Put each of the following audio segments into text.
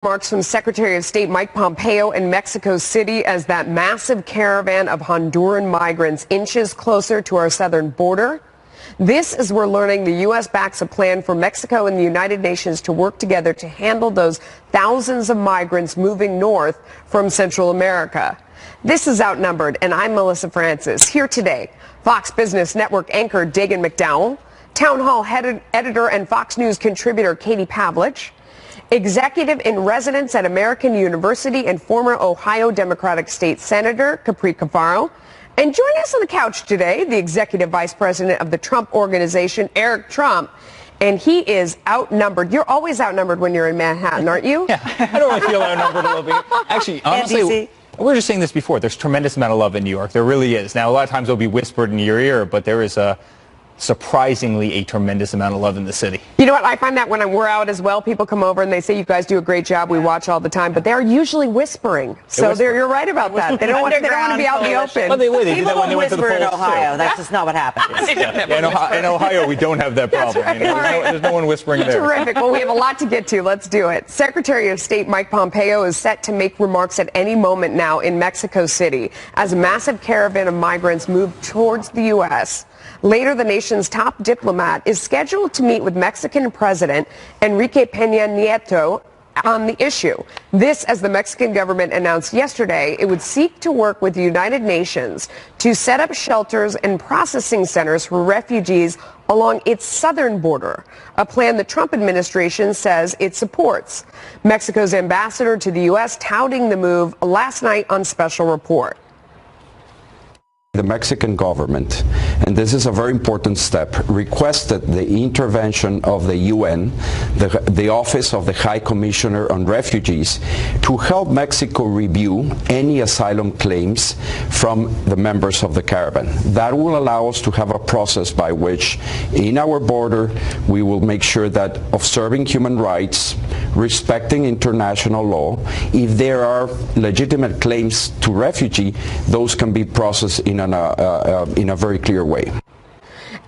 Remarks from Secretary of State Mike Pompeo in Mexico City as that massive caravan of Honduran migrants inches closer to our southern border. This as we're learning the U.S. backs a plan for Mexico and the United Nations to work together to handle those thousands of migrants moving north from Central America. This is Outnumbered, and I'm Melissa Francis. Here today, Fox Business Network anchor Dagan McDowell, Town Hall editor and Fox News contributor Katie Pavlich, executive in residence at American University and former Ohio Democratic State Senator Capri Cafaro. And joining us on the couch today, the executive vice president of the Trump Organization, Eric Trump. And he is outnumbered. You're always outnumbered when you're in Manhattan, aren't you? Yeah, I don't really feel outnumbered a little bit. Actually, honestly, we were just saying this before. There's tremendous amount of love in New York. There really is. Now, a lot of times it'll be whispered in your ear, but there is surprisingly a tremendous amount of love in the city. You know what? I find that when we're out as well, people come over and they say, you guys do a great job. We watch all the time. But they're usually whispering. So you're right about that. They don't want to be out in the open. Well, they did that when they went to the polls in Ohio. That's just not what happens. In Ohio, we don't have that problem. Right. There's no one whispering there. Terrific. Well, we have a lot to get to. Let's do it. Secretary of State Mike Pompeo is set to make remarks at any moment now in Mexico City as a massive caravan of migrants move towards the U.S. Later, the nation's top diplomat is scheduled to meet with Mexican President Enrique Peña Nieto on the issue. This as the Mexican government announced yesterday it would seek to work with the United Nations to set up shelters and processing centers for refugees along its southern border, a plan the Trump administration says it supports. Mexico's ambassador to the U.S. touting the move last night on Special Report. The Mexican government, and this is a very important step, requested the intervention of the UN, the Office of the High Commissioner on Refugees, to help Mexico review any asylum claims from the members of the caravan. That will allow us to have a process by which, in our border, we will make sure that observing human rights, respecting international law, if there are legitimate claims to refugee, those can be processed in a very clear way.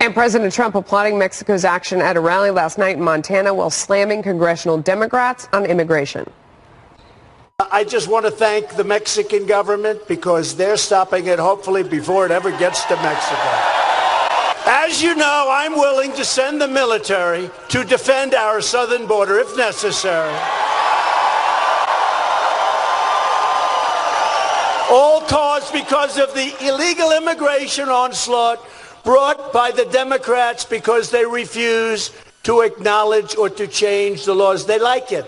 And President Trump applauding Mexico's action at a rally last night in Montana while slamming congressional Democrats on immigration. I just want to thank the Mexican government because they're stopping it, hopefully, before it ever gets to Mexico. As you know, I'm willing to send the military to defend our southern border if necessary. All caused because of the illegal immigration onslaught brought by the Democrats because they refuse to acknowledge or to change the laws. They like it.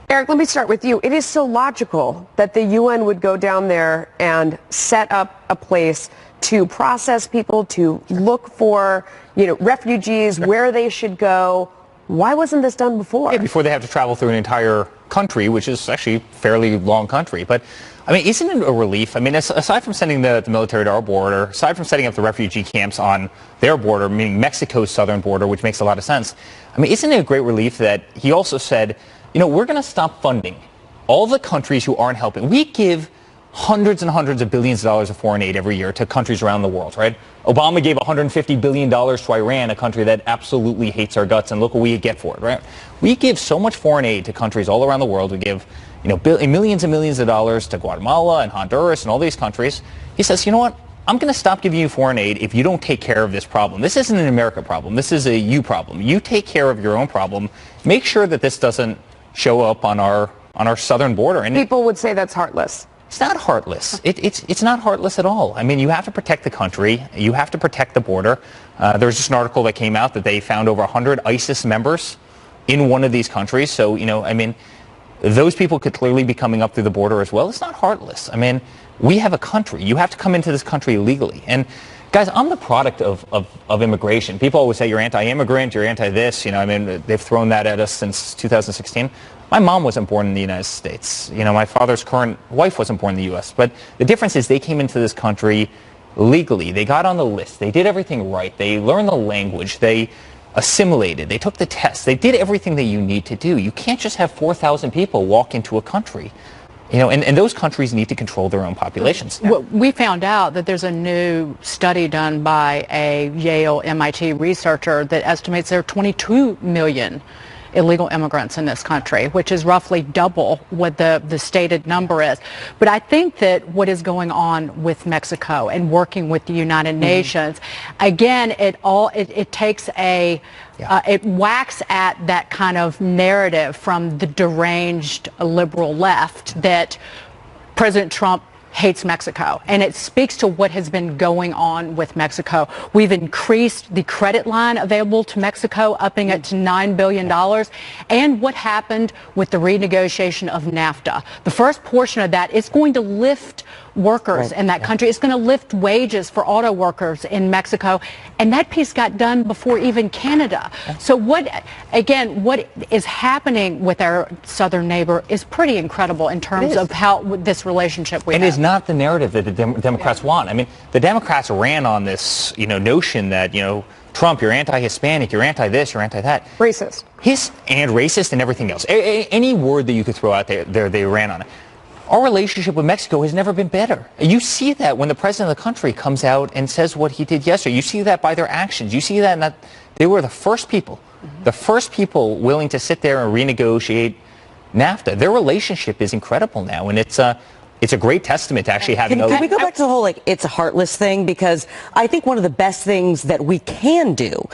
Eric, let me start with you. It is so logical that the UN would go down there and set up a place to process people, to look for, refugees, where they should go. Why wasn't this done before? Yeah, before they have to travel through an entire country, which is actually a fairly long country. But, isn't it a relief? Aside from sending the military to our border, aside from setting up the refugee camps on their border, meaning Mexico's southern border, which makes a lot of sense, isn't it a great relief that he also said, we're going to stop funding all the countries who aren't helping. We give hundreds and hundreds of billions of dollars of foreign aid every year to countries around the world, right? Obama gave $150 billion to Iran, a country that absolutely hates our guts, and look what we get for it, right? We give so much foreign aid to countries all around the world. We give, millions and millions of dollars to Guatemala and Honduras and all these countries. He says, you know what? I'm going to stop giving you foreign aid if you don't take care of this problem. This isn't an America problem. This is a you problem. You take care of your own problem. Make sure that this doesn't show up on our southern border. And people would say that's heartless. It's not heartless. It's not heartless at all. You have to protect the country. You have to protect the border. There was just an article that came out that they found over 100 ISIS members in one of these countries. So, those people could clearly be coming up through the border as well. It's not heartless. We have a country. You have to come into this country illegally. And guys, I'm the product of immigration. People always say you're anti-immigrant, you're anti-this. They've thrown that at us since 2016. My mom wasn't born in the United States. My father's current wife wasn't born in the U.S. But the difference is they came into this country legally. They got on the list. They did everything right. They learned the language. They assimilated. They took the test. They did everything that you need to do. You can't just have 4,000 people walk into a country. And those countries need to control their own populations. Well, we found out that there's a new study done by a Yale MIT researcher that estimates there are 22 million illegal immigrants in this country, which is roughly double what the stated number is. But I think that what is going on with Mexico and working with the United Nations, again, it takes it whacks at that kind of narrative from the deranged liberal left that President Trump hates Mexico, and it speaks to what has been going on with Mexico. We've increased the credit line available to Mexico, upping it to $9 billion, and what happened with the renegotiation of NAFTA. The first portion of that is going to lift workers in that country. It's going to lift wages for auto workers in Mexico, and that piece got done before even Canada. So what is happening with our southern neighbor is pretty incredible in terms of how this relationship we have. And it's not the narrative that the Democrats want. I mean, the Democrats ran on this, notion that, Trump, you're anti-Hispanic, you're anti-this, you're anti-that. Racist. And racist and everything else. Any word that you could throw out there, they ran on it. Our relationship with Mexico has never been better. You see that when the president of the country comes out and says what he did yesterday. You see that by their actions. You see that in that they were the first people willing to sit there and renegotiate NAFTA. Their relationship is incredible now, and it's a great testament to actually having Can we go back to the whole, it's a heartless thing? Because I think one of the best things that we can do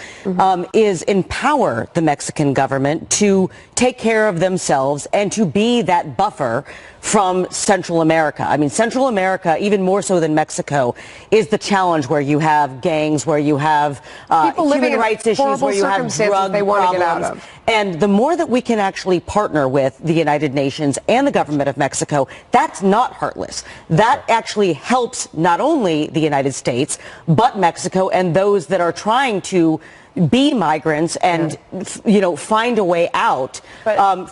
is empower the Mexican government to take care of themselves and to be that buffer from Central America. I mean, Central America, even more so than Mexico, is the challenge where you have gangs, where you have human rights issues, where you have drug problems. And the more that we can actually partner with the United Nations and the government of Mexico, that's not heartless. That actually helps not only the United States, but Mexico and those that are trying to be migrants and, find a way out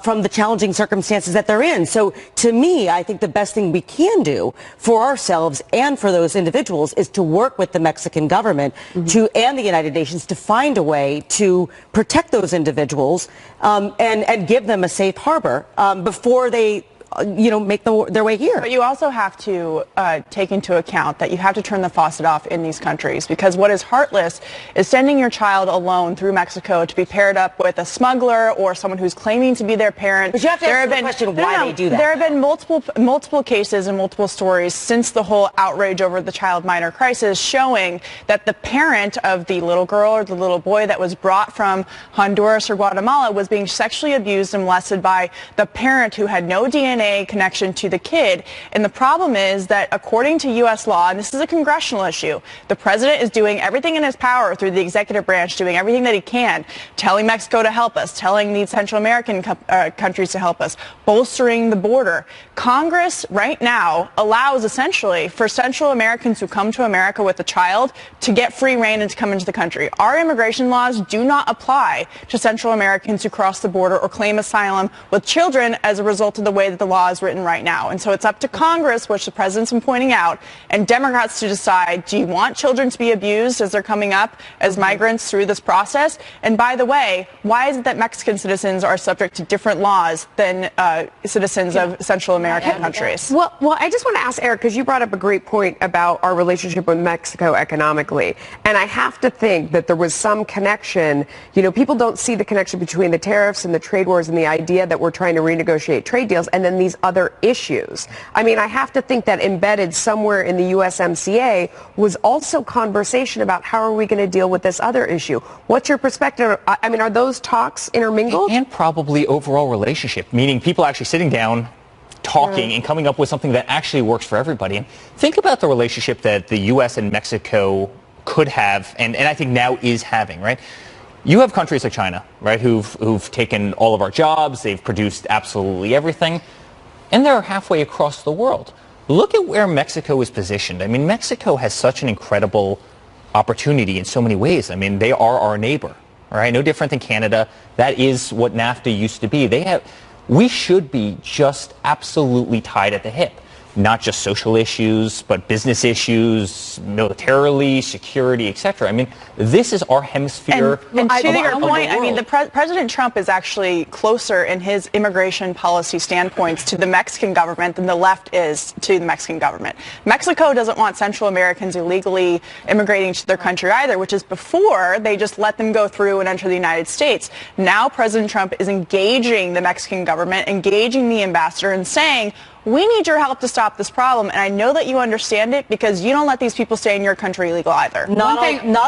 from the challenging circumstances that they're in. So to me, I think the best thing we can do for ourselves and for those individuals is to work with the Mexican government and the United Nations to find a way to protect those individuals and give them a safe harbor before they make their way here. But you also have to take into account that you have to turn the faucet off in these countries, because what is heartless is sending your child alone through Mexico to be paired up with a smuggler or someone who's claiming to be their parent. But you have to answer the question why they do that. There have been multiple cases and multiple stories since the whole outrage over the child minor crisis showing that the parent of the little girl or the little boy that was brought from Honduras or Guatemala was being sexually abused and molested by the parent who had no DNA connection to the kid. And the problem is that according to U.S. law, and this is a congressional issue, the president is doing everything in his power through the executive branch, doing everything that he can, telling Mexico to help us, telling these Central American countries to help us, bolstering the border. Congress right now allows essentially for Central Americans who come to America with a child to get free rein and to come into the country. Our immigration laws do not apply to Central Americans who cross the border or claim asylum with children as a result of the way that the law is written right now. And so it's up to Congress, which the president's been pointing out, and Democrats to decide, do you want children to be abused as they're coming up as migrants through this process? And by the way, why is it that Mexican citizens are subject to different laws than citizens of Central American countries? Well, I just want to ask Eric, because you brought up a great point about our relationship with Mexico economically. And I have to think that there was some connection. People don't see the connection between the tariffs and the trade wars and the idea that we're trying to renegotiate trade deals and then these other issues. I mean, I have to think that embedded somewhere in the USMCA was also conversation about how are we going to deal with this other issue. What's your perspective? I mean, are those talks intermingled? And probably overall relationship, meaning people actually sitting down, talking and coming up with something that actually works for everybody. And think about the relationship that the U.S. and Mexico could have, and I think now is having, right? You have countries like China, right, who've taken all of our jobs, they've produced absolutely everything, and they're halfway across the world. Look at where Mexico is positioned. I mean, Mexico has such an incredible opportunity in so many ways. I mean, they are our neighbor, right? No different than Canada. That is what NAFTA used to be. We should be just absolutely tied at the hip. not just social issues, but business issues, militarily, security, etc. I mean, this is our hemisphere. And to your of point, the I mean, world. President Trump is actually closer in his immigration policy standpoints to the Mexican government than the left is to the Mexican government. Mexico doesn't want Central Americans illegally immigrating to their country either, which is before they just let them go through and enter the United States. Now President Trump is engaging the Mexican government, engaging the ambassador and saying, we need your help to stop this problem, and I know that you understand it because you don't let these people stay in your country illegal either. Not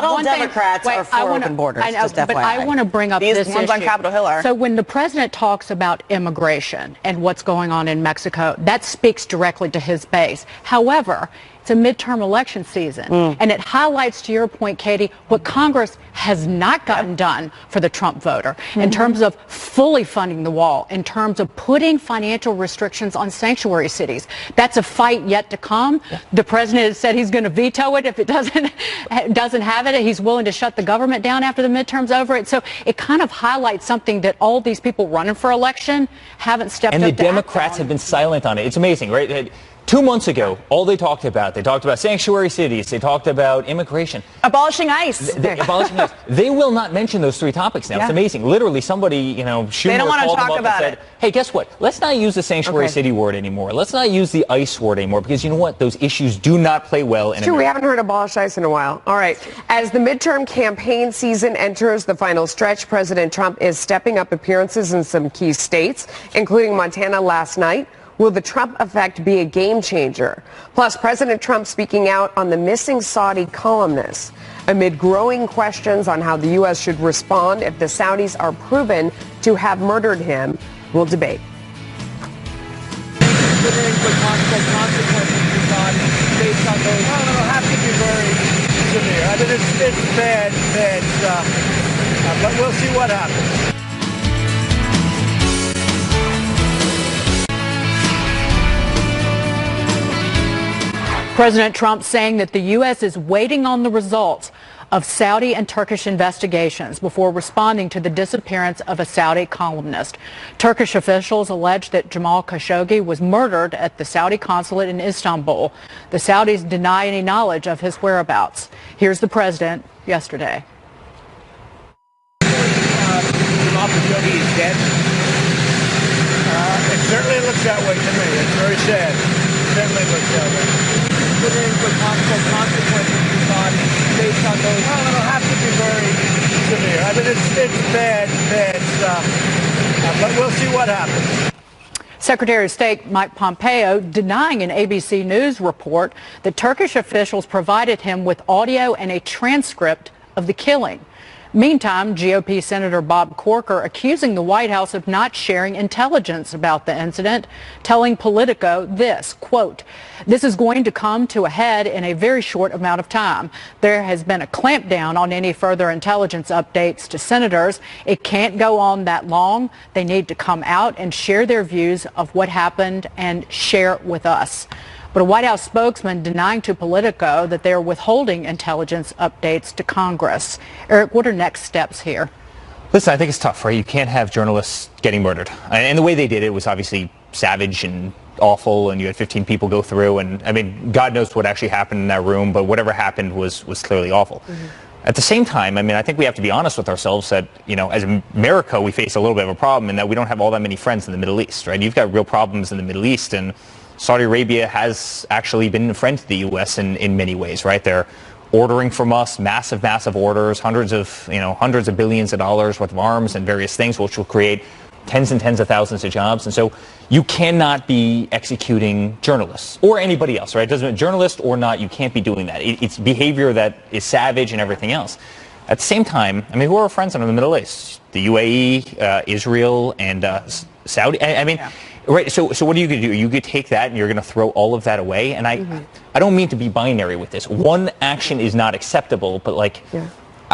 all Democrats are for open borders. I know, just but FYI. I want to bring up These this ones on issue. Capitol Hill are. So when the president talks about immigration and what's going on in Mexico, that speaks directly to his base. However, it's a midterm election season, and it highlights, to your point, Katie, what Congress has not gotten done for the Trump voter in terms of fully funding the wall, in terms of putting financial restrictions on sanctuary cities. That's a fight yet to come. The president has said he's going to veto it if it doesn't have it. He's willing to shut the government down after the midterm's over. So it kind of highlights something that all these people running for election haven't stepped up to And the act Democrats on. have been silent on it. It's amazing, right? 2 months ago, all they talked about sanctuary cities, they talked about immigration. Abolishing ICE. Abolishing ICE. They will not mention those 3 topics now. Yeah. It's amazing. Literally, somebody, Schumer They don't want to called them talk up about and said, hey, guess what? Let's not use the sanctuary city word anymore. Let's not use the ICE word anymore, because you know what? Those issues do not play well in True, we America. haven't heard abolish ICE in a while. All right. As the midterm campaign season enters the final stretch, President Trump is stepping up appearances in some key states, including Montana last night. Will the Trump effect be a game changer? Plus, President Trump speaking out on the missing Saudi columnists amid growing questions on how the U.S. should respond if the Saudis are proven to have murdered him. We'll debate. Considering the possible consequences for Saudi based on those, it'll have to be very severe. I mean, it's bad stuff, but we'll see what happens. President Trump saying that the U.S. is waiting on the results of Saudi and Turkish investigations before responding to the disappearance of a Saudi columnist. Turkish officials allege that Jamal Khashoggi was murdered at the Saudi consulate in Istanbul. The Saudis deny any knowledge of his whereabouts. Here's the president yesterday. Jamal Khashoggi is dead. It certainly looks that way to me. It's very sad. It certainly looks that way. Considering the possible consequences for Saudi based on those, it'll have to be very severe. I mean, it's bad stuff, but we'll see what happens. Secretary of State Mike Pompeo denying an ABC News report that Turkish officials provided him with audio and a transcript of the killing. Meantime, GOP Senator Bob Corker accusing the White House of not sharing intelligence about the incident, telling Politico this, quote, "This is going to come to a head in a very short amount of time. There has been a clampdown on any further intelligence updates to senators. It can't go on that long. They need to come out and share their views of what happened and share it with us." But a White House spokesman denying to Politico that they are withholding intelligence updates to Congress. Eric, what are next steps here? Listen, I think it's tough, right? You can't have journalists getting murdered. And the way they did it was obviously savage and awful, and you had 15 people go through, and I mean, God knows what actually happened in that room, but whatever happened was clearly awful. At the same time, I mean, I think we have to be honest with ourselves that, as America, we face a little bit of a problem in that we don't have all that many friends in the Middle East, right? You've got real problems in the Middle East, and Saudi Arabia has actually been a friend to the U.S. in many ways, right? They're ordering from us massive orders, hundreds of billions of dollars worth of arms and various things, which will create tens and tens of thousands of jobs. And so you cannot be executing journalists or anybody else, right? It doesn't matter, journalist or not, you can't be doing that. It's behavior that is savage and everything else. At the same time, I mean, who are our friends in the Middle East? The UAE, Israel, and Saudi. I mean, right. So what are you going to do? You could take that and you're going to throw all of that away. And I don't mean to be binary with this. One action is not acceptable, but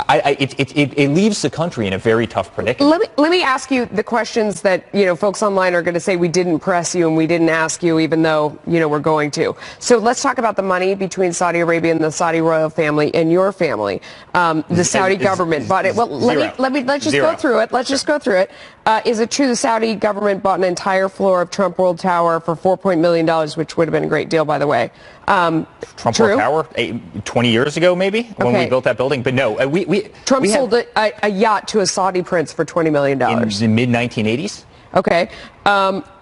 it leaves the country in a very tough predicament. Let me ask you the questions that, folks online are going to say we didn't press you and we didn't ask you, even though, we're going to. So let's talk about the money between Saudi Arabia and the Saudi royal family and your family. The Saudi government bought it. Well, let's just go through it. Let's just go through it. Is it true the Saudi government bought an entire floor of Trump World Tower for $4 million, which would have been a great deal, by the way? Trump true? World Tower, 20 years ago, maybe, when we built that building. But no, Trump we sold a yacht to a Saudi prince for $20 million. in the mid-1980s. Okay.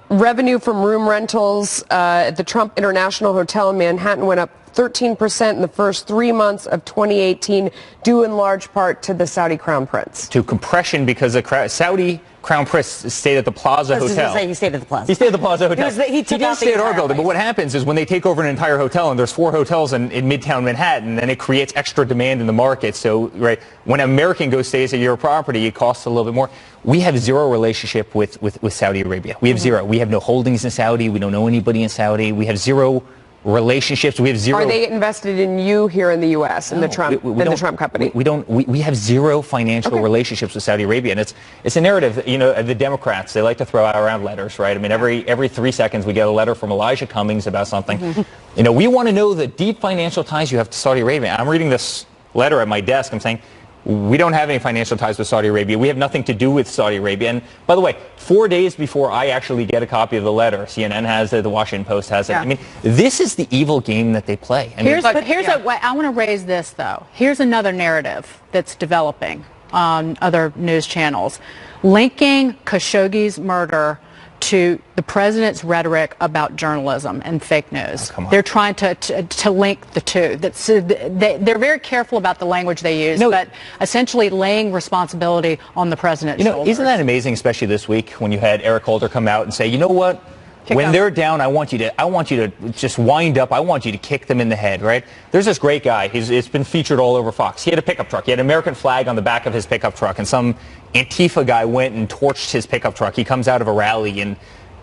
Revenue from room rentals at the Trump International Hotel in Manhattan went up 13% in the first 3 months of 2018, due in large part to the Saudi Crown Prince. To compression, because the Saudi Crown Prince stayed at the Plaza Hotel. He stayed at the Plaza. He stayed at the Plaza Hotel. He didn't stay at our building, but what happens is when they take over an entire hotel, and there's 4 hotels in Midtown Manhattan, then it creates extra demand in the market. So, right, when an American goes stays at your property, it costs a little bit more. We have zero relationship with Saudi Arabia. We have zero. We have no holdings in Saudi. We don't know anybody in Saudi. We have zero relationships. We have zero. Are they invested in you here in the U.S. in the Trump company? We have zero financial relationships with Saudi Arabia, and it's a narrative. You know, the Democrats, they like to throw out around letters, right? I mean, every 3 seconds we get a letter from Elijah Cummings about something. You know, we want to know the deep financial ties you have to Saudi Arabia. I'm reading this letter at my desk. I'm saying, we don't have any financial ties with Saudi Arabia. We have nothing to do with Saudi Arabia. And by the way, 4 days before I actually get a copy of the letter, CNN has it, the Washington Post has it. Yeah. I mean, this is the evil game that they play. I mean, I want to raise this, though. Here's another narrative that's developing on other news channels, linking Khashoggi's murder to the president's rhetoric about journalism and fake news. They're trying to link the two. They're very careful about the language they use, but essentially laying responsibility on the president's shoulders. Isn't that amazing, especially this week when you had Eric Holder come out and say, you know what? When they're down, I want you to just wind up. I want you to kick them in the head, right? There's this great guy. It's been featured all over Fox. He had a pickup truck. He had an American flag on the back of his pickup truck, and some Antifa guy went and torched his pickup truck. He comes out of a rally, and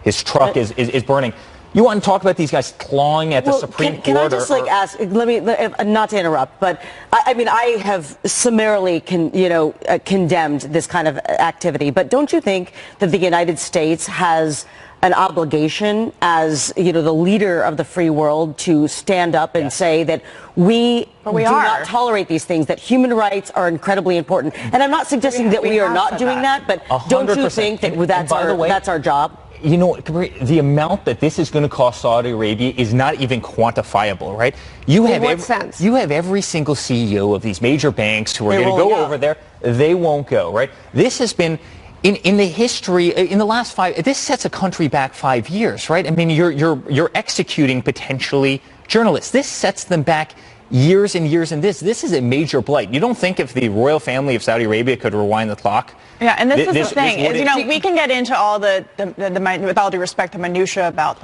his truck is burning. You want to talk about these guys clawing at the Supreme Court? Can I just ask? Let me not to interrupt, but I mean I have summarily condemned this kind of activity. But don't you think that the United States has an obligation as the leader of the free world to stand up and say that we do not tolerate these things, that human rights are incredibly important? And I'm not suggesting that we are not doing that, but 100%. Don't you think that that's our job? You know, the amount that this is going to cost Saudi Arabia is not even quantifiable, right? In what sense? You have every single CEO of these major banks who are going to go over there. They won't go, right? This has been, in the history, in the last this sets a country back 5 years, right? I mean, you're executing potentially journalists. This sets them back years and years, and this is a major blight. You don't think if the royal family of Saudi Arabia could rewind the clock? Yeah, and this is the thing, is, we can get into all with all due respect, the minutia about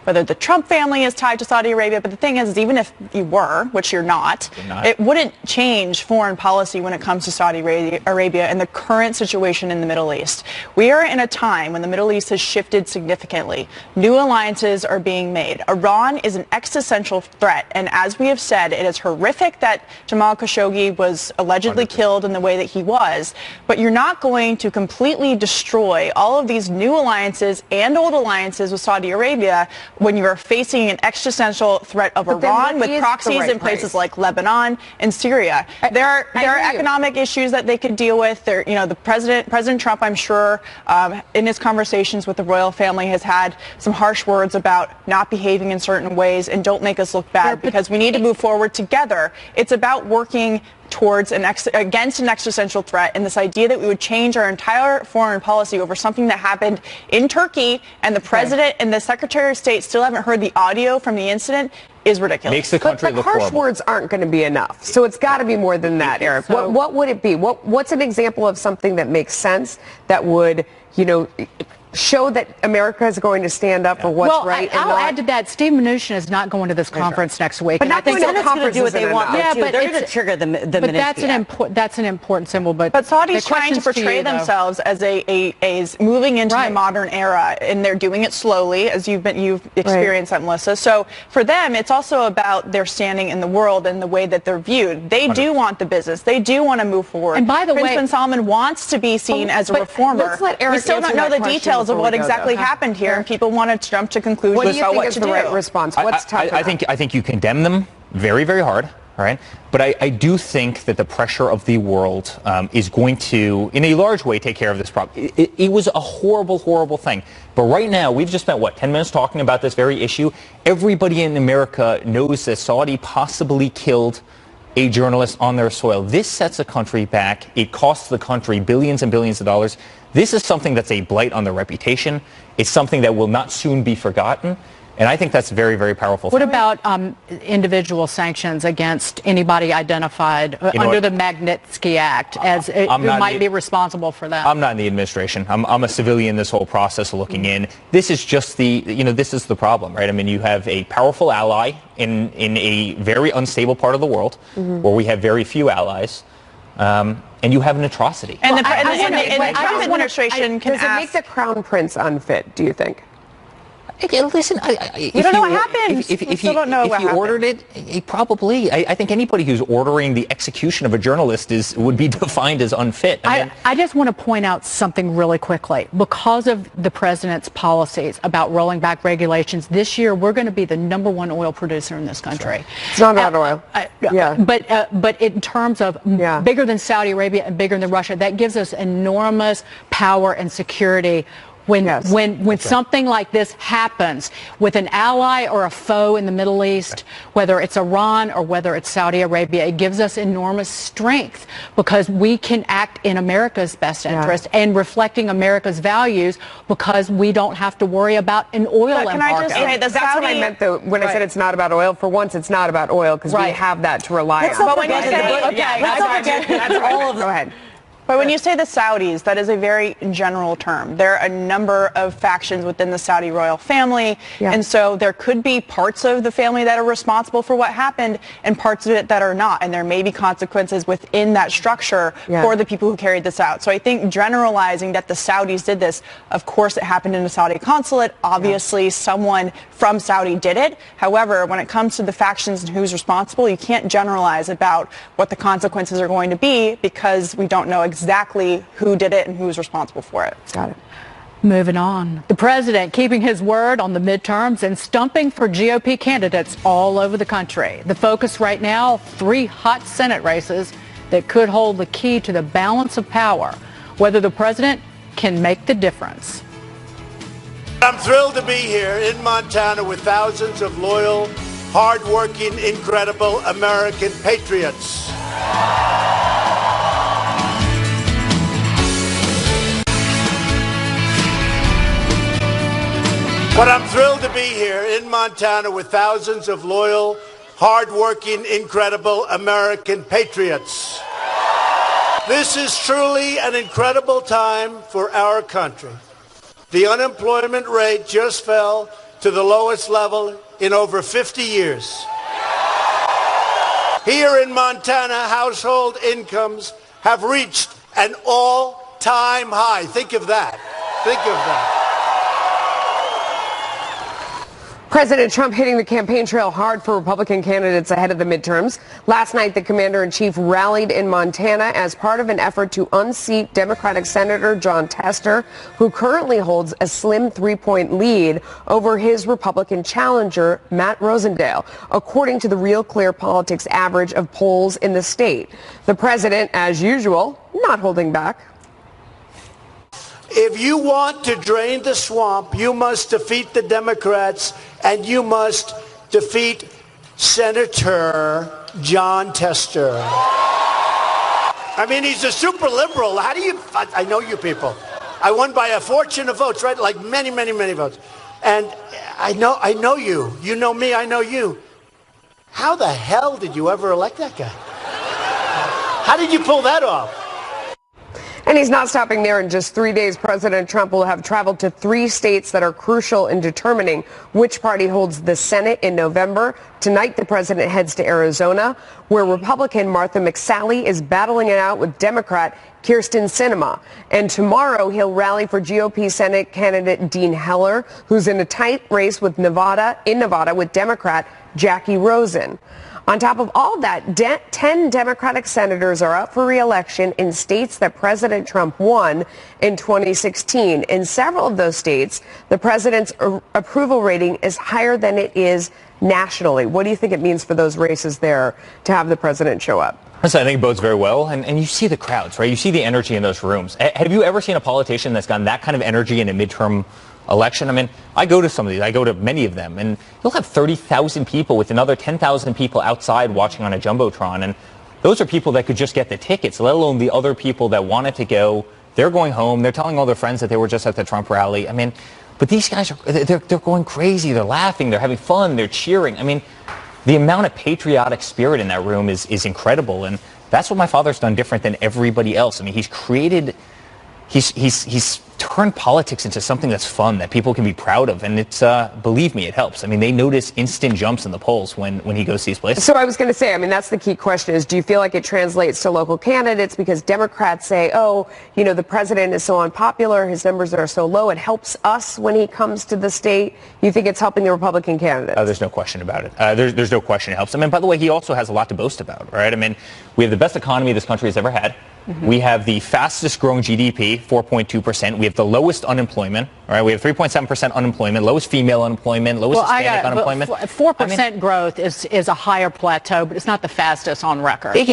whether the Trump family is tied to Saudi Arabia, but the thing is even if you were, which you're not, it wouldn't change foreign policy when it comes to Saudi Arabia and the current situation in the Middle East. We are in a time when the Middle East has shifted significantly. New alliances are being made. Iran is an existential threat, and as we have said, it is horrific that Jamal Khashoggi was allegedly killed in the way that he was, but you're not going to completely destroy all of these new alliances and old alliances with Saudi Arabia when you're facing an existential threat of Iran with proxies in places like Lebanon and Syria. There are economic issues that they could deal with. The President Trump, I'm sure, in his conversations with the royal family, has had some harsh words about not behaving in certain ways and don't make us look bad because we need to move forward together. It's about working towards against an existential threat, and this idea that we would change our entire foreign policy over something that happened in Turkey and the president and the Secretary of State still haven't heard the audio from the incident is ridiculous. Makes the country look horrible. Harsh words aren't going to be enough, so it's got to be more than that, Eric. So, what would it be? What's an example of something that makes sense that would, show that America is going to stand up for what's right? I'll add to that. Steve Mnuchin is not going to this conference next week. But not going to a conference to do what they want. Yeah, but they're going to trigger the ministry. But that's an important symbol. But Saudi's trying to portray themselves as as moving into the modern era, and they're doing it slowly, as you've experienced that, Melissa. So for them, it's also about their standing in the world and the way that they're viewed. They do want the business. They do want to move forward. And by the way, Prince bin Salman wants to be seen as a reformer. We still don't know the details of what exactly happened here, and people want to jump to conclusions about what to do. What do you think is the right response? What's tough? I think you condemn them very, very hard, All right. But I do think that the pressure of the world is going to, in a large way, take care of this problem. It was a horrible, horrible thing. But right now, we've just spent, 10 minutes talking about this very issue. Everybody in America knows that Saudi possibly killed a journalist on their soil. This sets a country back. It costs the country billions and billions of dollars. This is something that's a blight on their reputation. It's something that will not soon be forgotten. And I think that's very, very powerful. What about individual sanctions against anybody identified under the Magnitsky Act as who might be responsible for that? I'm not in the administration. I'm a civilian in this whole process looking in. This is just this is the problem, right? I mean, you have a powerful ally in a very unstable part of the world where we have very few allies. And you have an atrocity. And the Trump administration can does it make the crown prince unfit, do you think? Listen, you don't know what happened. You still don't know what happened. If he ordered it, probably. I think anybody who's ordering the execution of a journalist would be defined as unfit. I just want to point out something really quickly. Because of the president's policies about rolling back regulations, this year we're going to be the #1 oil producer in this country. It's not about oil. Yeah. But in terms of bigger than Saudi Arabia and bigger than Russia, that gives us enormous power and security. When something like this happens with an ally or a foe in the Middle East, whether it's Iran or whether it's Saudi Arabia, it gives us enormous strength because we can act in America's best interest and reflecting America's values because we don't have to worry about an oil embargo. Can I just say that's what I meant though when I said it's not about oil. For once, it's not about oil because we have that to rely on. But when you say, Go ahead. But when you say the Saudis, that is a very general term. There are a number of factions within the Saudi royal family, and so there could be parts of the family that are responsible for what happened and parts of it that are not, and there may be consequences within that structure for the people who carried this out. So I think generalizing that the Saudis did this, of course it happened in a Saudi consulate, obviously someone from Saudi did it. However, when it comes to the factions and who's responsible, you can't generalize about what the consequences are going to be because we don't know exactly who did it and who's responsible for it. Got it. Moving on. The president keeping his word on the midterms and stumping for GOP candidates all over the country. The focus right now, 3 hot Senate races that could hold the key to the balance of power, whether the president can make the difference. I'm thrilled to be here in Montana with thousands of loyal, hardworking, incredible American patriots. But I'm thrilled to be here in Montana with thousands of loyal, hardworking, incredible American patriots. This is truly an incredible time for our country. The unemployment rate just fell to the lowest level in over 50 years. Here in Montana, household incomes have reached an all-time high. Think of that. Think of that. President Trump hitting the campaign trail hard for Republican candidates ahead of the midterms. Last night, the commander-in-chief rallied in Montana as part of an effort to unseat Democratic Senator Jon Tester, who currently holds a slim 3-point lead over his Republican challenger, Matt Rosendale, according to the Real Clear Politics average of polls in the state. The president, as usual, not holding back. If you want to drain the swamp, you must defeat the Democrats and you must defeat Senator Jon Tester. I mean, he's a super liberal. How do you, I know you people. I won by a fortune of votes, right? Like many, many, many votes. And I know you. You know me, I know you. How the hell did you ever elect that guy? How did you pull that off? And he's not stopping there. In just 3 days, President Trump will have traveled to 3 states that are crucial in determining which party holds the Senate in November. Tonight, the president heads to Arizona, where Republican Martha McSally is battling it out with Democrat Kyrsten Sinema. And tomorrow, he'll rally for GOP Senate candidate Dean Heller, who's in a tight race with Nevada with Democrat Jackie Rosen. On top of all of that, 10 Democratic senators are up for re-election in states that President Trump won in 2016. In several of those states, the president's approval rating is higher than it is nationally. What do you think it means for those races there to have the president show up? I think it bodes very well, and you see the crowds, right? You see the energy in those rooms. Have you ever seen a politician that's gotten that kind of energy in a midterm election? I mean, I go to some of these. I go to many of them, and you'll have 30,000 people with another 10,000 people outside watching on a jumbotron, and those are people that could just get the tickets, let alone the other people that wanted to go. They're going home. They're telling all their friends that they were just at the Trump rally. I mean, but these guys they're going crazy. They're laughing. They're having fun. They're cheering. I mean, the amount of patriotic spirit in that room is incredible, and that's what my father's done different than everybody else. I mean, he's turned politics into something that's fun, that people can be proud of, and it's believe me, it helps. I mean, they notice instant jumps in the polls when he goes to these places. So I was going to say, I mean, that's the key question is, do you feel like it translates to local candidates because Democrats say, oh, you know, the president is so unpopular, his numbers are so low, it helps us when he comes to the state? You think it's helping the Republican candidates? There's no question about it. There's no question it helps. I mean, by the way, he also has a lot to boast about, right? I mean, we have the best economy this country has ever had. Mm-hmm. We have the fastest growing GDP, 4.2%. We have the lowest unemployment, right? We have 3.7% unemployment, lowest female unemployment, lowest Hispanic unemployment. 4% growth is a higher plateau, but it's not the fastest on record. We've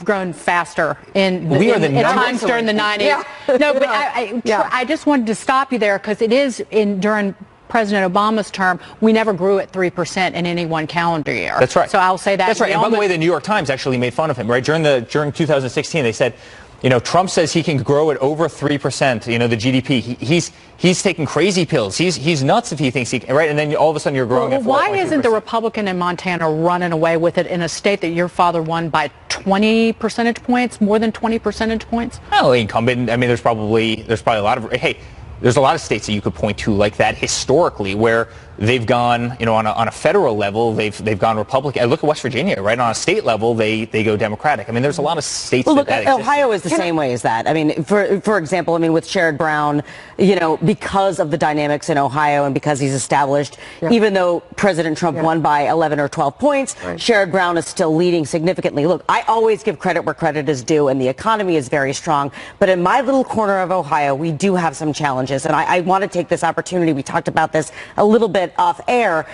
grown faster in times during the 90s. Yeah. No, but I just wanted to stop you there because it is during President Obama's term, we never grew at 3% in any one calendar year. That's right. So I'll say that. That's right. And by the way, the New York Times actually made fun of him, right? During 2016, they said, you know, Trump says he can grow at over 3%, you know, the GDP. He's taking crazy pills. He's nuts if he thinks he can, right? And then all of a sudden you're growing at 4.2%. Why isn't the Republican in Montana running away with it in a state that your father won by 20 percentage points, more than 20 percentage points? Well, incumbent. I mean, there's probably a lot of, hey, there's a lot of states that you could point to like that historically where they've gone, you know, on a federal level, they've gone Republican. Look at West Virginia, right? On a state level, they go Democratic. I mean, there's a lot of states that exists. Ohio is the same way as that. I mean, for example, I mean, with Sherrod Brown, you know, because of the dynamics in Ohio and because he's established, even though President Trump won by 11 or 12 points, Sherrod Brown is still leading significantly. Look, I always give credit where credit is due, and the economy is very strong. But in my little corner of Ohio, we do have some challenges, and I want to take this opportunity. We talked about this a little bit off air.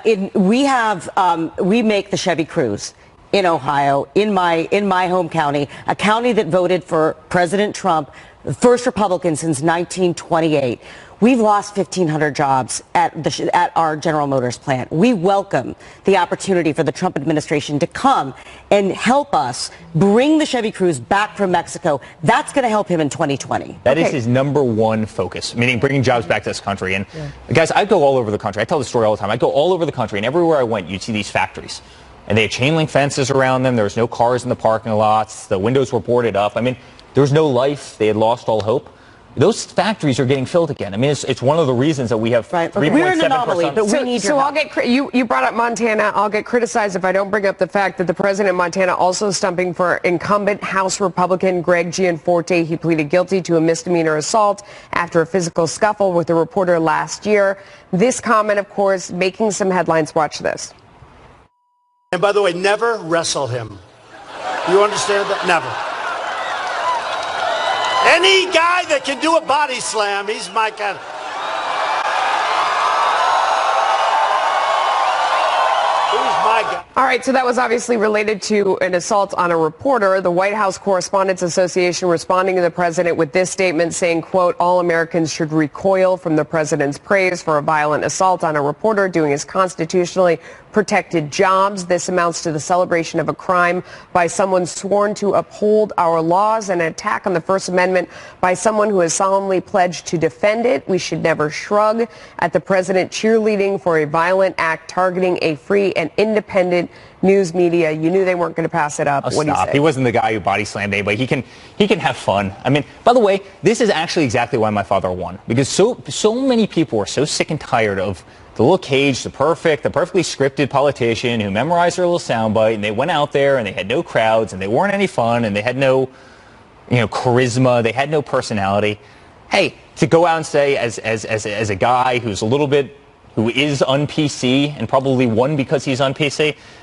We make the Chevy Cruise in Ohio, in my home county, a county that voted for President Trump, the first Republican since 1928. We've lost 1,500 jobs at our General Motors plant. We welcome the opportunity for the Trump administration to come and help us bring the Chevy Cruise back from Mexico. That's going to help him in 2020. That is his number one focus, meaning bringing jobs back to this country. And guys, I go all over the country. I tell the story all the time. I go all over the country, and everywhere I went, you'd see these factories. And they had chain link fences around them. There was no cars in the parking lots. The windows were boarded up. I mean, there was no life. They had lost all hope. Those factories are getting filled again. I mean, it's one of the reasons that we have 3.7%. We're an anomaly, but we need your help. You brought up Montana. I'll get criticized if I don't bring up the fact that the president of Montana also stumping for incumbent House Republican Greg Gianforte. He pleaded guilty to a misdemeanor assault after a physical scuffle with a reporter last year. This comment, of course, making some headlines. Watch this. And by the way, never wrestle him. You understand that? Never. Any guy that can do a body slam, he's my kind of... He's my guy. All right, so that was obviously related to an assault on a reporter. The White House Correspondents Association responding to the president with this statement saying, quote, all Americans should recoil from the president's praise for a violent assault on a reporter doing his constitutionally protected jobs. This amounts to the celebration of a crime by someone sworn to uphold our laws and an attack on the First Amendment by someone who has solemnly pledged to defend it. We should never shrug at the president cheerleading for a violent act targeting a free and independent news media. You knew they weren't going to pass it up. What do you say? He wasn't the guy who body slammed anybody. He can have fun. I mean, by the way, this is actually exactly why my father won, because so many people were so sick and tired of the little cage, the perfectly scripted politician who memorized their little soundbite, and they went out there and they had no crowds and they weren't any fun and they had no, charisma, they had no personality. Hey, to go out and say as a guy who's who is un-PC and probably won because he's un-PC.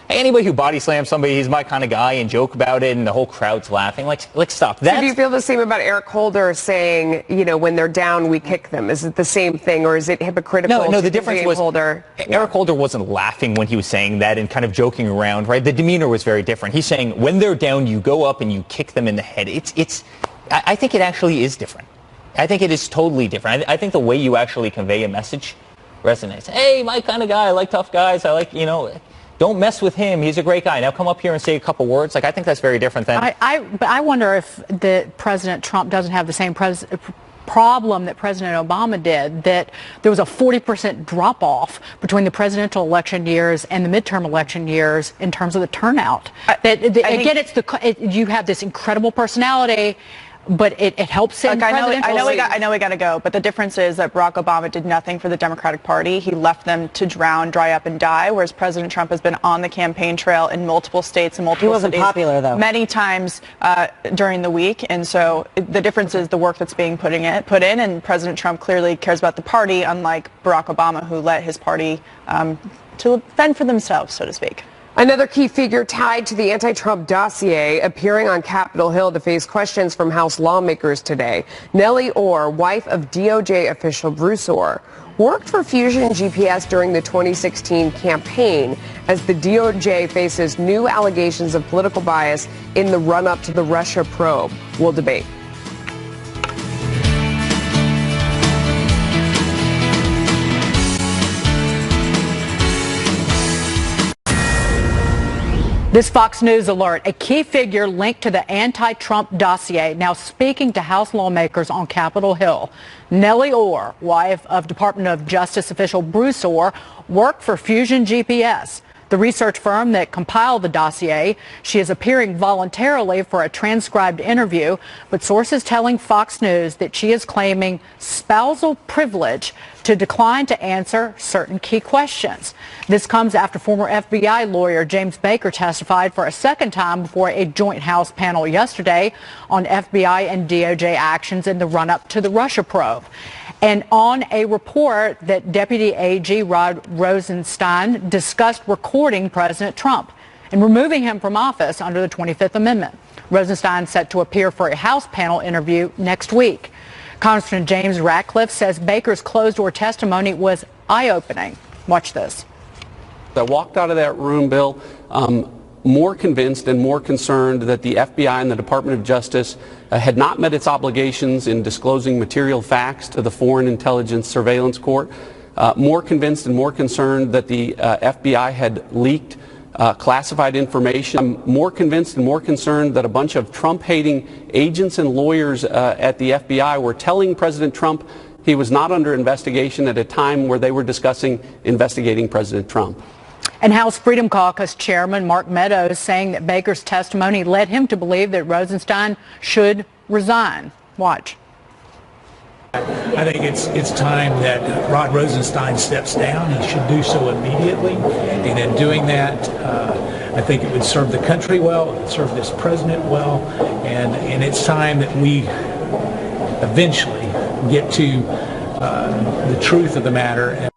Hey, anybody who body slams somebody, he's my kind of guy, and joke about it, and the whole crowd's laughing. Like stop. So do you feel the same about Eric Holder saying, when they're down, we kick them? Is it the same thing, or is it hypocritical? No, the difference was Holder? Eric Holder wasn't laughing when he was saying that and kind of joking around, right? The demeanor was very different. He's saying when they're down, you go up and you kick them in the head. I think it actually is different. I think it is totally different. I think the way you actually convey a message resonates. Hey, my kind of guy. I like tough guys. I like, don't mess with him. He's a great guy. Now come up here and say a couple words. I think that's very different than... But I wonder if President Trump doesn't have the same problem that President Obama did, that there was a 40% drop-off between the presidential election years and the midterm election years in terms of the turnout. You have this incredible personality, but it helps send I know we got to go, but the difference is that Barack Obama did nothing for the Democratic Party. He left them to drown, dry up, and die, whereas President Trump has been on the campaign trail in multiple states and multiple cities. He wasn't popular, though. Many times during the week, and so the difference is the work that's being put in, and President Trump clearly cares about the party, unlike Barack Obama, who let his party to fend for themselves, so to speak. Another key figure tied to the anti-Trump dossier appearing on Capitol Hill to face questions from House lawmakers today. Nellie Orr, wife of DOJ official Bruce Orr, worked for Fusion GPS during the 2016 campaign as the DOJ faces new allegations of political bias in the run-up to the Russia probe. We'll debate. This Fox News alert, a key figure linked to the anti-Trump dossier, now speaking to House lawmakers on Capitol Hill. Nellie Orr, wife of Department of Justice official Bruce Orr, worked for Fusion GPS, the research firm that compiled the dossier. She is appearing voluntarily for a transcribed interview, but sources telling Fox News that she is claiming spousal privilege to decline to answer certain key questions. This comes after former FBI lawyer James Baker testified for a second time before a joint House panel yesterday on FBI and DOJ actions in the run-up to the Russia probe. And on a report that Deputy AG Rod Rosenstein discussed recording President Trump and removing him from office under the 25th Amendment. Rosenstein set to appear for a House panel interview next week. Congressman James Ratcliffe says Baker's closed-door testimony was eye-opening. Watch this. I walked out of that room, Bill, more convinced and more concerned that the FBI and the Department of Justice had not met its obligations in disclosing material facts to the Foreign Intelligence Surveillance Court, more convinced and more concerned that the FBI had leaked classified information. I'm more convinced and more concerned that a bunch of Trump-hating agents and lawyers at the FBI were telling President Trump he was not under investigation at a time where they were discussing investigating President Trump. And House Freedom Caucus Chairman Mark Meadows saying that Baker's testimony led him to believe that Rosenstein should resign. Watch. I think it's time that Rod Rosenstein steps down. He should do so immediately. And in doing that, I think it would serve the country well, it would serve this president well, and it's time that we eventually get to the truth of the matter.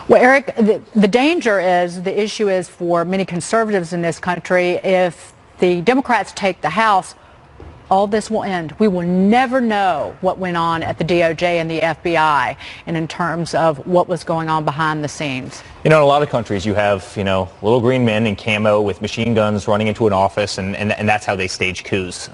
Well, Eric, the danger is, the issue is for many conservatives in this country, if the Democrats take the House, all this will end. We will never know what went on at the DOJ and the FBI and in terms of what was going on behind the scenes. In a lot of countries you have, little green men in camo with machine guns running into an office, and that's how they stage coups.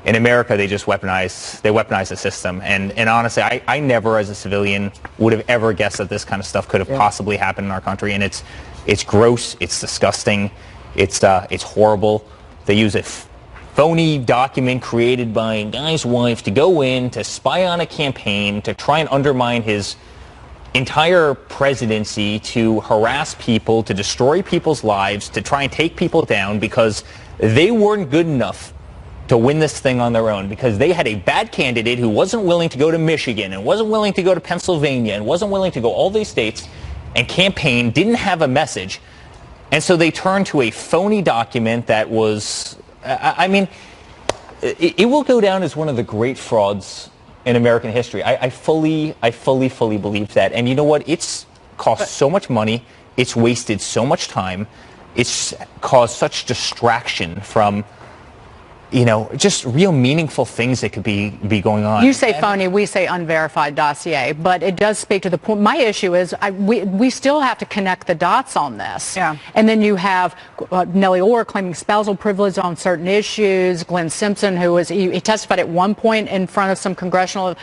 In America, they just weaponize the system. And honestly, I never as a civilian would have ever guessed that this kind of stuff could have possibly happened in our country. And it's gross, it's disgusting, it's horrible. They use a phony document created by a guy's wife to go in to spy on a campaign, to try and undermine his entire presidency, to harass people, to destroy people's lives, to try and take people down because they weren't good enough to win this thing on their own, because they had a bad candidate who wasn't willing to go to Michigan and wasn't willing to go to Pennsylvania and wasn't willing to go all these states and campaign, didn't have a message. And so they turned to a phony document that was, it will go down as one of the great frauds in American history. I fully believe that. And you know what? It's cost so much money. It's wasted so much time. It's caused such distraction from, just real meaningful things that could be going on. You say phony, we say unverified dossier, but it does speak to the point. My issue is we still have to connect the dots on this. Yeah. And then you have Nellie Orr claiming spousal privilege on certain issues. Glenn Simpson, he testified at one point in front of some congressional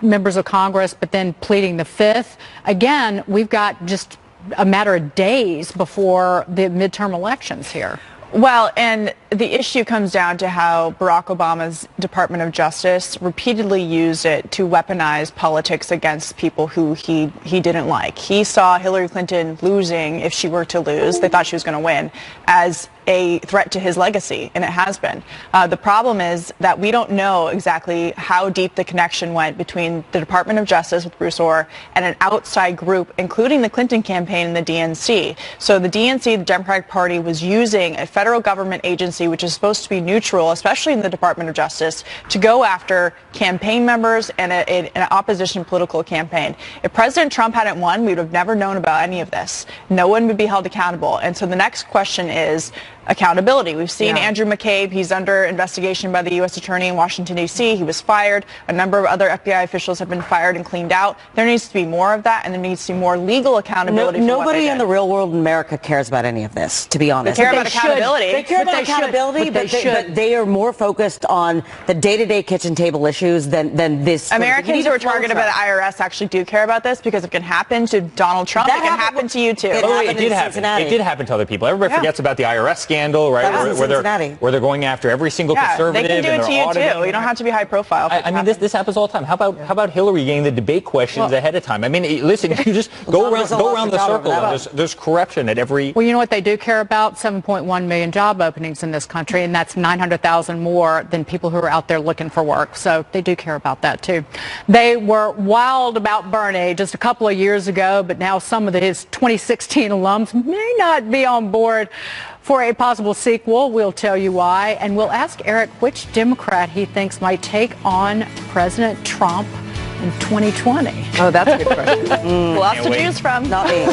members of Congress, but then pleading the fifth. Again, we've got just a matter of days before the midterm elections here. Well, and the issue comes down to how Barack Obama's Department of Justice repeatedly used it to weaponize politics against people who he didn't like. He saw Hillary Clinton losing, if she were to lose, they thought she was going to win, as a threat to his legacy, and it has been. The problem is that we don't know exactly how deep the connection went between the Department of Justice with Bruce Orr and an outside group, including the Clinton campaign and the DNC. So the DNC, the Democratic Party, was using a federal government agency, which is supposed to be neutral, especially in the Department of Justice, to go after campaign members and an opposition political campaign. If President Trump hadn't won, we would have never known about any of this. No one would be held accountable. And so the next question is accountability. We've seen Andrew McCabe. He's under investigation by the U.S. Attorney in Washington, D.C. He was fired. A number of other FBI officials have been fired and cleaned out. There needs to be more of that, and there needs to be more legal accountability. Nobody in the real world in America cares about any of this, to be honest. They care about accountability. They care about accountability, but they are more focused on the day-to-day kitchen table issues than this. Americans who are targeted by the IRS actually do care about this, because it can happen to Donald Trump. It can happen to you, too. It did happen. It did happen to other people. Everybody forgets about the IRS scandal, right? Where they're going after every single conservative. They can do it to you too. You don't have to be high profile. I mean, this happens all the time. How about Hillary getting the debate questions ahead of time? I mean, listen, you just go around the circle. And there's corruption at every. Well, you know what they do care about? 7.1 million job openings in this country, and that's 900,000 more than people who are out there looking for work. So they do care about that too. They were wild about Bernie just a couple of years ago, but now some of his 2016 alums may not be on board for a possible sequel. We'll tell you why, and we'll ask Eric which Democrat he thinks might take on President Trump in 2020. Oh, that's a good question. Lots to choose from. Not me.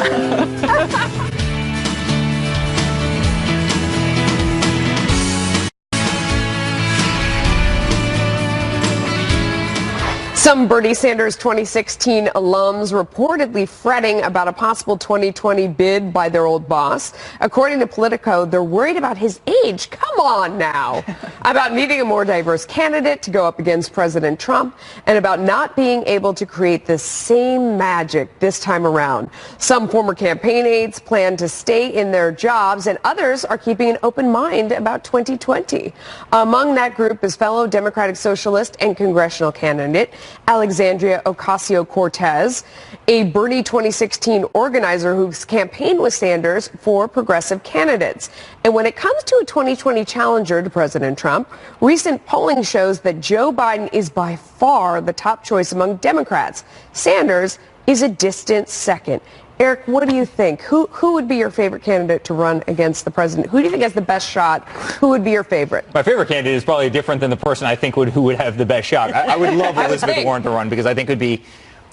Some Bernie Sanders 2016 alums reportedly fretting about a possible 2020 bid by their old boss. According to Politico, they're worried about his age. Come on now. About needing a more diverse candidate to go up against President Trump, and about not being able to create the same magic this time around. Some former campaign aides plan to stay in their jobs, and others are keeping an open mind about 2020. Among that group is fellow Democratic Socialist and congressional candidate Alexandria Ocasio-Cortez, a Bernie 2016 organizer who's campaigned with Sanders for progressive candidates. And when it comes to a 2020 challenger to President Trump, recent polling shows that Joe Biden is by far the top choice among Democrats. Sanders is a distant second. Eric, what do you think? Who would be your favorite candidate to run against the president? Who do you think has the best shot? Who would be your favorite? My favorite candidate is probably different than the person I think who would have the best shot. I would love Elizabeth Warren to run, because I think it'd be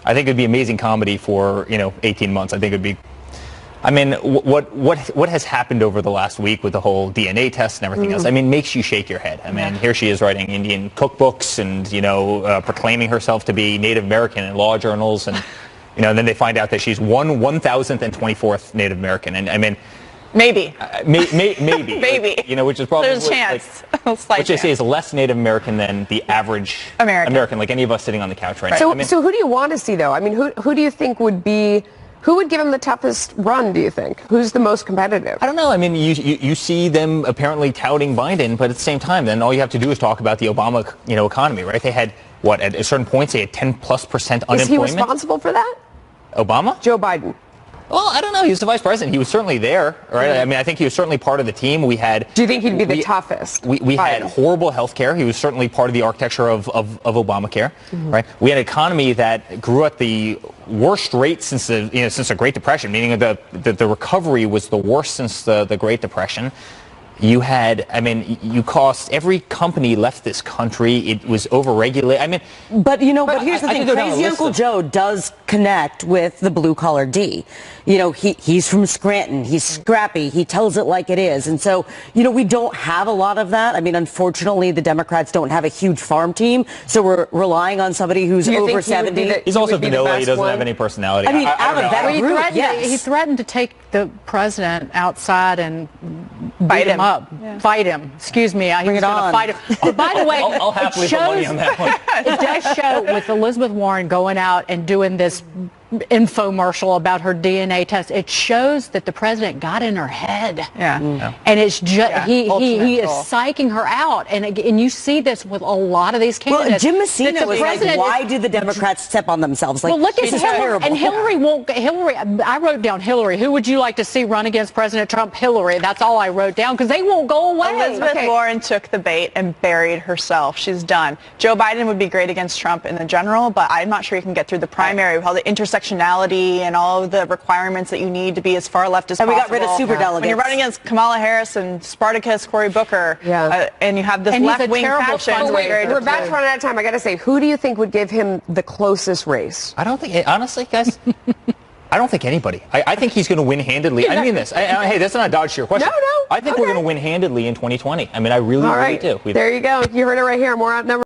amazing comedy for 18 months. I think it'd be. I mean, what has happened over the last week with the whole DNA test and everything else? I mean, makes you shake your head. I mean, here she is writing Indian cookbooks and proclaiming herself to be Native American in law journals, and and then they find out that she's 1,024th Native American, and I mean. Maybe. Maybe. Maybe. Which is probably there's a chance. Which they say is less Native American than the average American, like any of us sitting on the couch right now. So who do you want to see, though? I mean, who do you think would be? Who would give him the toughest run, do you think? Who's the most competitive? I don't know. I mean, you see them apparently touting Biden, but at the same time, then all you have to do is talk about the Obama, economy, right? They had, at a certain point, they had 10+% unemployment. Is he responsible for that? Obama? Joe Biden. Well, I don't know. He was the vice president. He was certainly there, right? I mean, I think he was certainly part of the team. We had. Do you think he'd be the toughest? We had horrible health care. He was certainly part of the architecture of Obamacare, right? We had an economy that grew at the worst rate since the Great Depression, meaning that the recovery was the worst since the Great Depression. You had, I mean, every company left this country. It was overregulated. I mean, but here's the thing: Crazy Uncle Joe does connect with the blue collar D. He's from Scranton. He's scrappy. He tells it like it is, and so we don't have a lot of that. I mean, unfortunately, the Democrats don't have a huge farm team, so we're relying on somebody who's over 70. He's also vanilla. He doesn't have any personality. I mean, out of that group, yes. He threatened to take the president outside and bite him up. Yeah. Fight him. Excuse me. He was going to fight him. But by the way, I'll happily put money on that one. It does show with Elizabeth Warren going out and doing this infomercial about her DNA test. It shows that the president got in her head. Yeah. And it's just he is psyching her out. And you see this with a lot of these candidates. Well, Jim Messina was like, why do the Democrats step on themselves? Like, well, look at Hillary. And Hillary won't. I wrote down Hillary. Who would you like to see run against President Trump? Hillary. That's all I wrote down because they won't go away. Elizabeth Warren took the bait and buried herself. She's done. Joe Biden would be great against Trump in the general, but I'm not sure he can get through the primary with all the intersectionality and all of the requirements that you need to be as far left as possible. And we got rid of superdelegates. When you're running against Kamala Harris and Spartacus, Cory Booker, and you have this left-wing faction. We're about to run out of time. I got to say, who do you think would give him the closest race? I don't think, honestly, guys, I don't think anybody. I think he's going to win handedly. I mean this. Hey, that's not a dodge to your question. No. I think we're going to win handedly in 2020. I mean, I really, really do. There you go. You heard it right here. More Outnumbered.